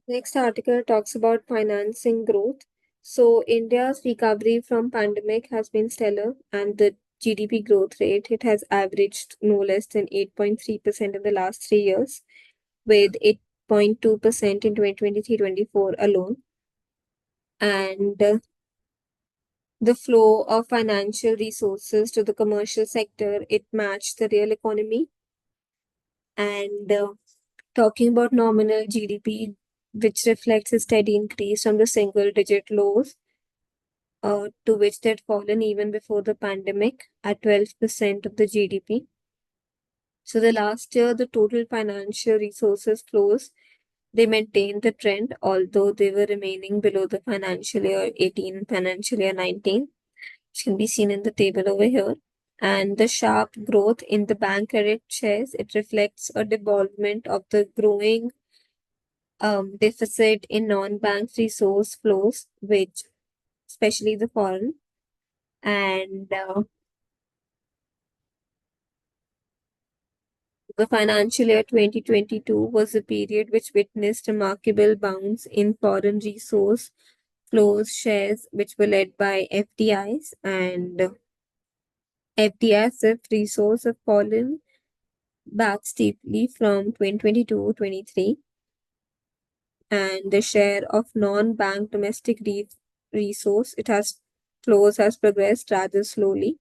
Next article talks about financing growth. So India's recovery from pandemic has been stellar, and the GDP growth rate, it has averaged no less than 8.3% in the last 3 years, with 8.2% in 2023-24 alone. And the flow of financial resources to the commercial sector, it matched the real economy. And talking about nominal GDP, which reflects a steady increase from the single digit lows to which they had fallen even before the pandemic at 12% of the GDP. So the last year, the total financial resources flows, they maintained the trend, although they were remaining below the financial year 18, financial year 19, which can be seen in the table over here. And the sharp growth in the bank credit shares, it reflects a devolvement of the growing deficit in non-bank resource flows, which especially the foreign. And the financial year 2022 was a period which witnessed remarkable bounce in foreign resource flows shares, which were led by FDIs, and FDIs if resource have fallen back steeply from 2022-23, and the share of non-bank domestic resource, it has flows has progressed rather slowly.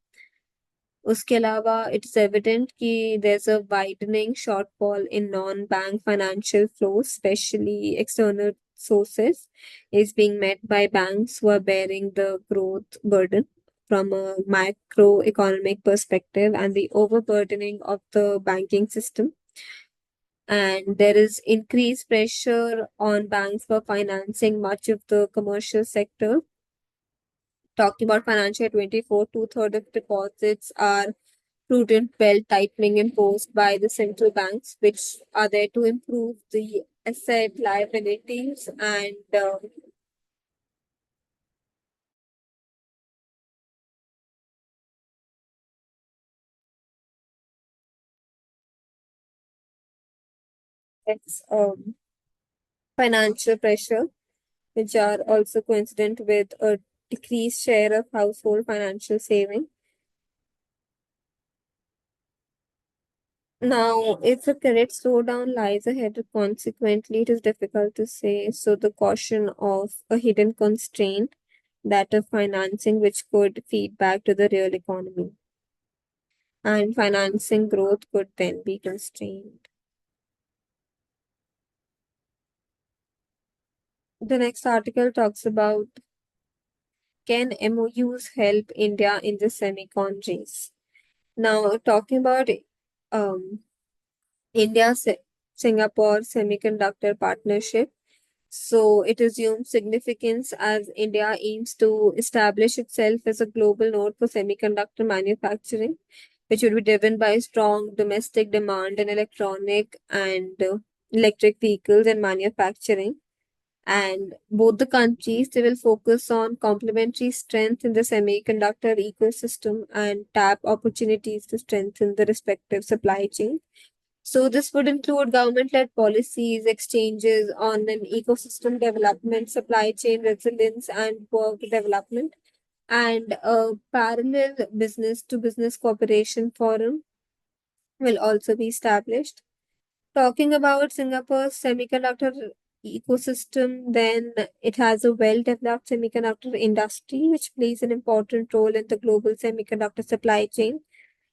उसके अलावा it's evident कि there's a widening shortfall in non-bank financial flows, especially external sources, is being met by banks who are bearing the growth burden from a macroeconomic perspective and the overburdening of the banking system. And there is increased pressure on banks for financing much of the commercial sector. Talking about financial 24, two-thirds of deposits are prudent belt tightening imposed by the central banks, which are there to improve the asset liabilities and its financial pressure, which are also coincident with a decreased share of household financial saving. Now, if a credit slowdown lies ahead, consequently, it is difficult to say. So, the caution of a hidden constraint, that of financing, which could feed back to the real economy, and financing growth could then be constrained. The next article talks about, can MOUs help India in the semicon race? Now, talking about um, India Singapore semiconductor partnership. So it assumes significance as India aims to establish itself as a global node for semiconductor manufacturing, which would be driven by strong domestic demand in electronic and electric vehicles and manufacturing. And both the countries, they will focus on complementary strength in the semiconductor ecosystem and tap opportunities to strengthen the respective supply chain. So this would include government-led policies, exchanges on an ecosystem development, supply chain resilience, and work development, and a parallel business-to-business cooperation forum will also be established. Talking about Singapore's semiconductor ecosystem, then it has a well-developed semiconductor industry, which plays an important role in the global semiconductor supply chain,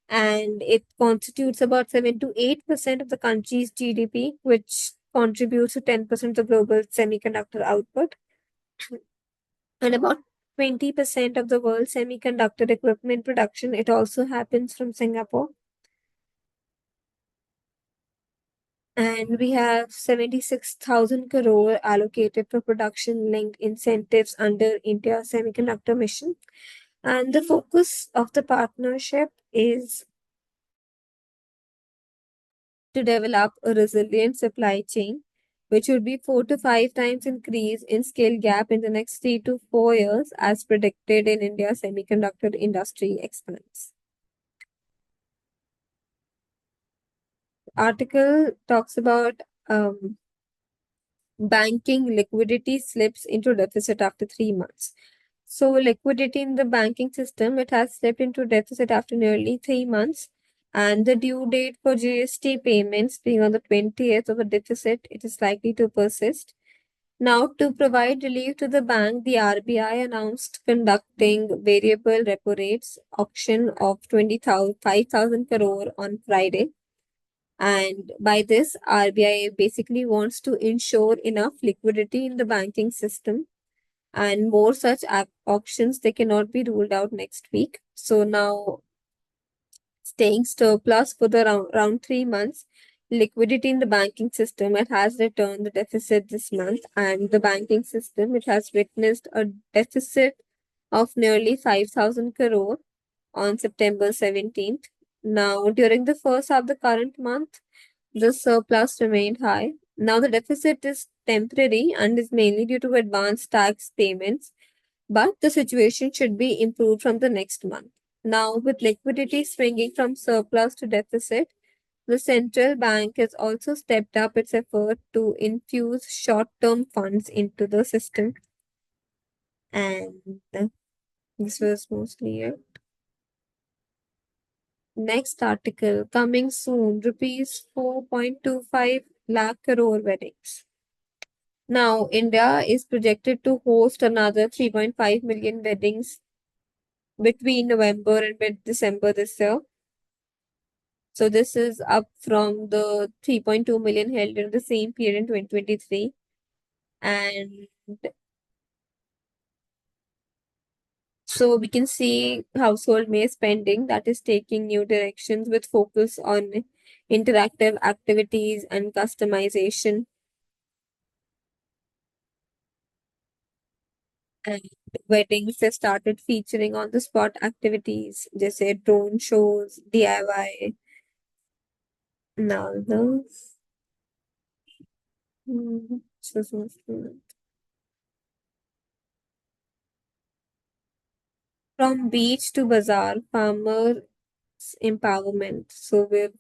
and it constitutes about 7 to 8% of the country's GDP, which contributes to 10% of the global semiconductor output, and about 20% of the world's semiconductor equipment production. It also happens from Singapore. And we have 76,000 crore allocated for production linked incentives under India Semiconductor Mission. And the focus of the partnership is to develop a resilient supply chain, which would be 4 to 5 times increase in skill gap in the next 3 to 4 years, as predicted in India's semiconductor industry expands. Article talks about banking liquidity slips into deficit after 3 months. So liquidity in the banking system, it has slipped into deficit after nearly 3 months. And the due date for GST payments being on the 20th of the deficit, it is likely to persist. Now, to provide relief to the bank, the RBI announced conducting variable repo rates auction of 5,000 crore on Friday. And by this, RBI basically wants to ensure enough liquidity in the banking system, and more such auctions, they cannot be ruled out next week. So now, staying surplus for the round 3 months, liquidity in the banking system, it has returned the deficit this month, and the banking system, it has witnessed a deficit of nearly 5,000 crore on September 17th. Now, during the first half of the current month, the surplus remained high. Now, the deficit is temporary and is mainly due to advanced tax payments, but the situation should be improved from the next month. Now, with liquidity swinging from surplus to deficit, the central bank has also stepped up its effort to infuse short term funds into the system. And this was mostly it. Next article coming soon, rupees 4.25 lakh crore weddings. Now, India is projected to host another 3.5 million weddings between November and mid December this year. So, this is up from the 3.2 million held in the same period in 2023. And so, we can see household May spending that is taking new directions with focus on interactive activities and customization. And weddings have started featuring on the spot activities, just say drone shows, DIY. Now the from beach to bazaar, farmers empowerment. So with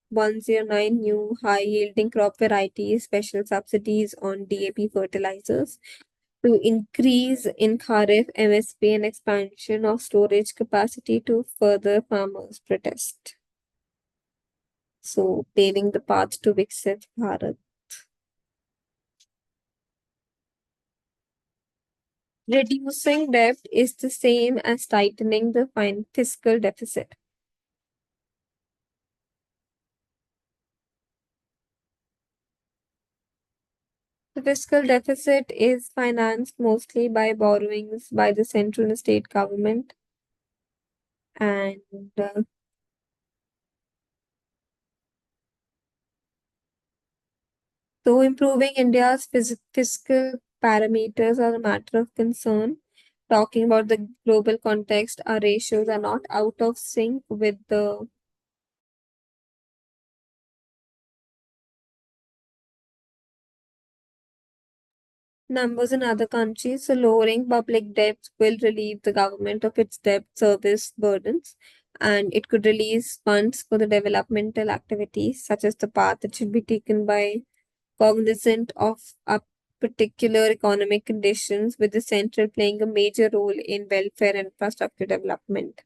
109 new high yielding crop varieties, special subsidies on DAP fertilizers to increase in Kharif MSP and expansion of storage capacity to further farmers protest. So paving the path to Viksit Bharat. Reducing debt is the same as tightening the fiscal deficit. The fiscal deficit is financed mostly by borrowings by the central and state government, and though improving India's fiscal parameters are a matter of concern, talking about the global context, our ratios are not out of sync with the numbers in other countries. So, lowering public debt will relieve the government of its debt service burdens, and it could release funds for the developmental activities, such as the path that should be taken by cognizant of a particular economic conditions, with the central playing a major role in welfare and infrastructure development.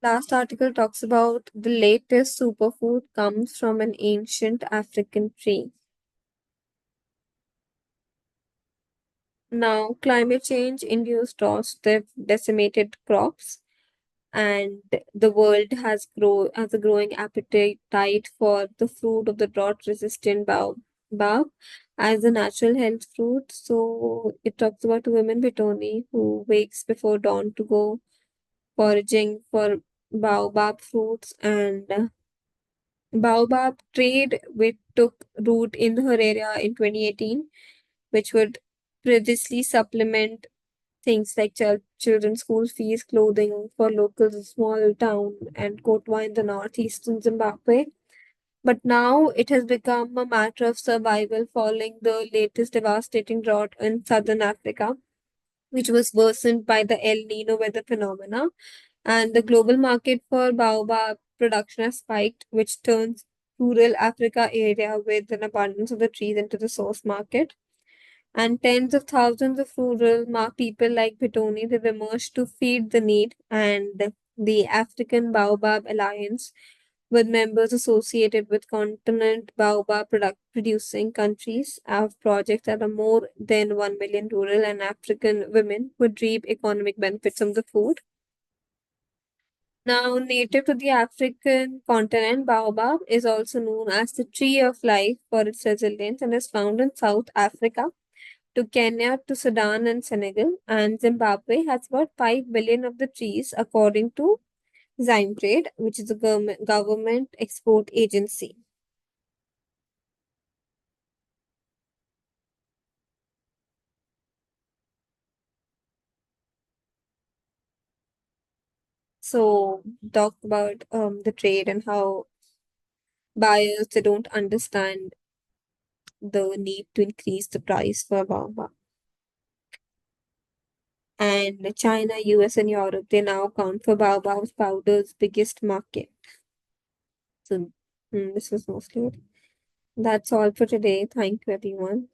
Last article talks about the latest superfood comes from an ancient African tree. Now, climate change induced droughts, they've decimated crops, and the world has a growing appetite for the fruit of the drought-resistant baobab as a natural health fruit. So it talks about a woman Bitoni who wakes before dawn to go foraging for baobab fruits, and baobab trade which took root in her area in 2018, which would previously supplement things like children's school fees, clothing for locals in small town and Kotwa in the northeastern Zimbabwe. But now it has become a matter of survival following the latest devastating drought in southern Africa, which was worsened by the El Nino weather phenomena. And the global market for baobab production has spiked, which turns rural Africa area with an abundance of the trees into the source market. And tens of thousands of people like Pitoni, they've emerged to feed the need. And the African Baobab Alliance, with members associated with continent baobab producing countries, have projects that are more than 1 million rural and African women would reap economic benefits from the food. Now, native to the African continent, baobab is also known as the tree of life for its resilience and is found in South Africa to Kenya to Sudan and Senegal. And Zimbabwe has about 5 billion of the trees, according to Zimtrade, which is a government export agency. So, talk about the trade and how buyers they don't understand the need to increase the price for baobab. And China, US, and Europe, they now account for baobab powder's biggest market. So, this was mostly it. That's all for today. Thank you, everyone.